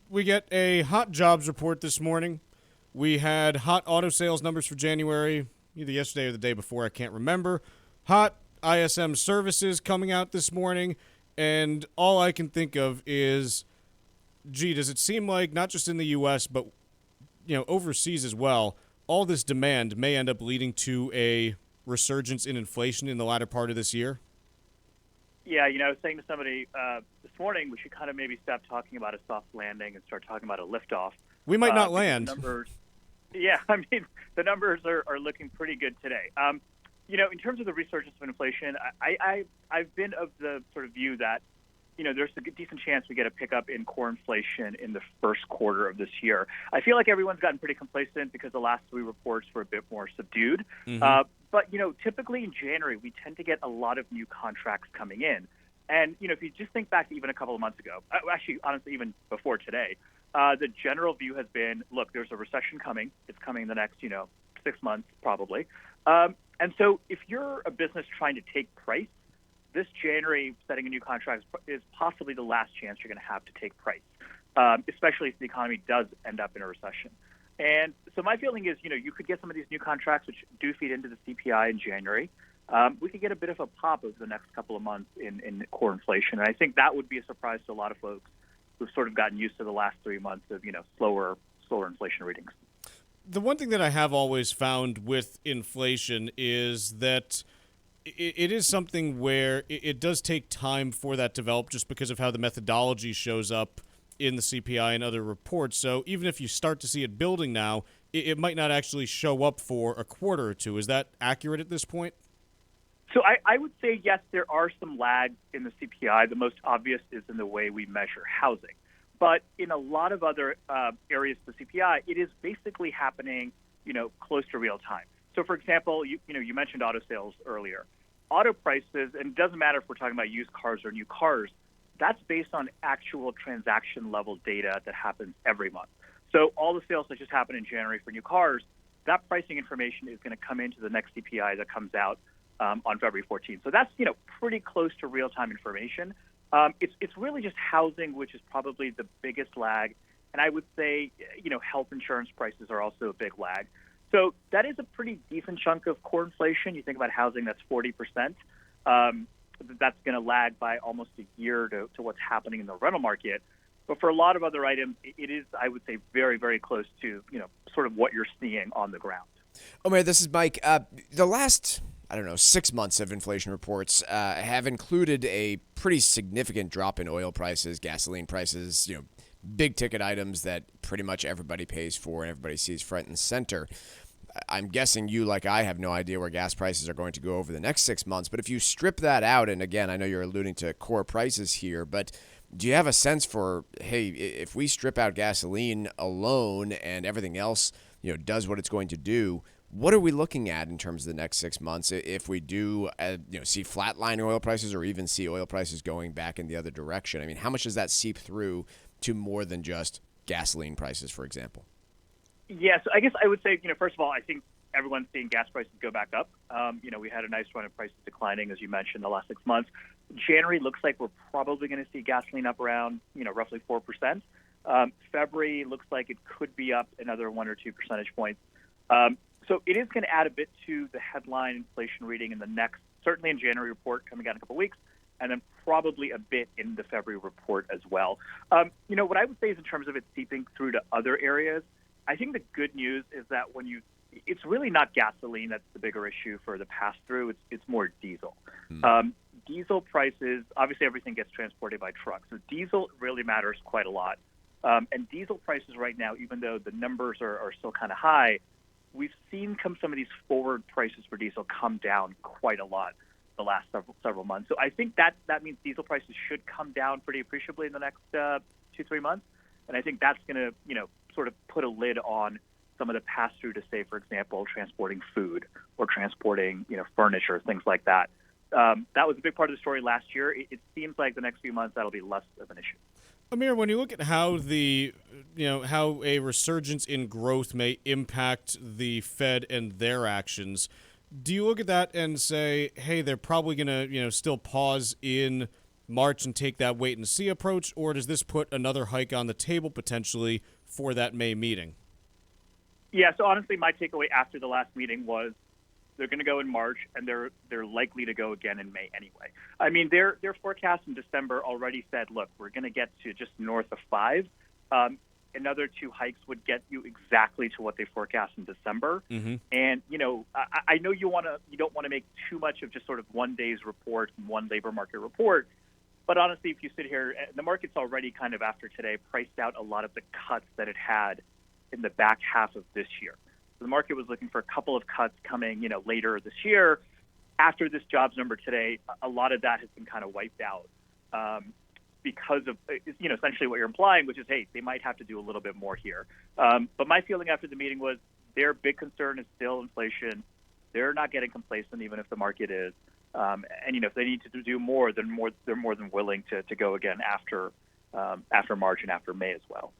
we get a hot jobs report this morning. We had hot auto sales numbers for January, either yesterday or the day before, I can't remember. Hot ISM services coming out this morning, and all I can think of is, gee, does it seem like not just in the U.S., but overseas as well, all this demand may end up leading to a resurgence in inflation in the latter part of this year? Yeah, I was saying to somebody this morning, we should kind of maybe stop talking about a soft landing and start talking about a liftoff. We might not land. Yeah, the numbers are looking pretty good today. In terms of the resurgence of inflation, I've been of the sort of view that, there's a decent chance we get a pickup in core inflation in the first quarter of this year. I feel like everyone's gotten pretty complacent because the last three reports were a bit more subdued. Mm-hmm. But, typically in January, we tend to get a lot of new contracts coming in. And, if you just think back to even a couple of months ago, actually, honestly, even before today, the general view has been, look, there's a recession coming. It's coming in the next, 6 months probably. And so if you're a business trying to take price, this January setting a new contract is possibly the last chance you're going to have to take price, especially if the economy does end up in a recession. And so my feeling is, you could get some of these new contracts, which do feed into the CPI in January. We could get a bit of a pop over the next couple of months in core inflation. And I think that would be a surprise to a lot of folks who've sort of gotten used to the last 3 months of, slower inflation readings. The one thing that I have always found with inflation is that it is something where it does take time for that to develop just because of how the methodology shows up in the CPI and other reports. So even if you start to see it building now, it might not actually show up for a quarter or two. Is that accurate at this point? So I would say, yes, there are some lags in the CPI. The most obvious is in the way we measure housing. But in a lot of other areas of the CPI, it is basically happening, close to real time. So, for example, you mentioned auto sales earlier. Auto prices, and it doesn't matter if we're talking about used cars or new cars, that's based on actual transaction level data that happens every month. So all the sales that just happened in January for new cars, that pricing information is going to come into the next CPI that comes out on February 14th. So that's, pretty close to real-time information. It's really just housing, which is probably the biggest lag. And I would say, health insurance prices are also a big lag. So that is a pretty decent chunk of core inflation. You think about housing, that's 40%. That's going to lag by almost a year to what's happening in the rental market. But for a lot of other items, it is, I would say, very, very close to, sort of what you're seeing on the ground. Omair, this is Mike. The last 6 months of inflation reports have included a pretty significant drop in oil prices, gasoline prices, big ticket items that pretty much everybody pays for and everybody sees front and center. I'm guessing you, like I, have no idea where gas prices are going to go over the next 6 months. But if you strip that out, and again, I know you're alluding to core prices here, but do you have a sense for, hey, if we strip out gasoline alone and everything else, does what it's going to do, what are we looking at in terms of the next 6 months if we do, see flatlining oil prices or even see oil prices going back in the other direction? I mean, how much does that seep through to more than just gasoline prices, for example? Yeah, so I guess I would say, first of all, I think everyone's seeing gas prices go back up. We had a nice run of prices declining, as you mentioned, the last 6 months. January looks like we're probably going to see gasoline up around, roughly 4%. February looks like it could be up another 1 or 2 percentage points. So it is going to add a bit to the headline inflation reading in the next, certainly in January report coming out in a couple of weeks, and then probably a bit in the February report as well. What I would say is in terms of it seeping through to other areas, I think the good news is that it's really not gasoline that's the bigger issue for the pass-through. It's more diesel. Diesel prices, obviously everything gets transported by truck. So diesel really matters quite a lot. And diesel prices right now, even though the numbers are still kind of high, we've seen some of these forward prices for diesel come down quite a lot the last several months. So I think that means diesel prices should come down pretty appreciably in the next 2-3 months. And I think that's going to, sort of put a lid on some of the pass-through to, say, for example, transporting food or transporting, furniture, things like that. That was a big part of the story last year. It seems like the next few months that'll be less of an issue. Omair, when you look at how how a resurgence in growth may impact the Fed and their actions, do you look at that and say, hey, they're probably going to, still pause in March and take that wait and see approach, or does this put another hike on the table potentially for that May meeting? Yeah, so honestly, my takeaway after the last meeting was they're going to go in March, and they're likely to go again in May anyway. I mean, their forecast in December already said, look, we're going to get to just north of 5. Another 2 hikes would get you exactly to what they forecast in December. Mm-hmm. And I know you don't want to make too much of just sort of one day's report, one labor market report. But honestly, if you sit here, the market's already kind of after today priced out a lot of the cuts that it had in the back half of this year. So the market was looking for a couple of cuts coming, later this year. After this jobs number today, a lot of that has been kind of wiped out because of, essentially what you're implying, which is, hey, they might have to do a little bit more here. But my feeling after the meeting was their big concern is still inflation. They're not getting complacent, even if the market is. And if they need to do more, they're more than willing to go again after March and after May as well.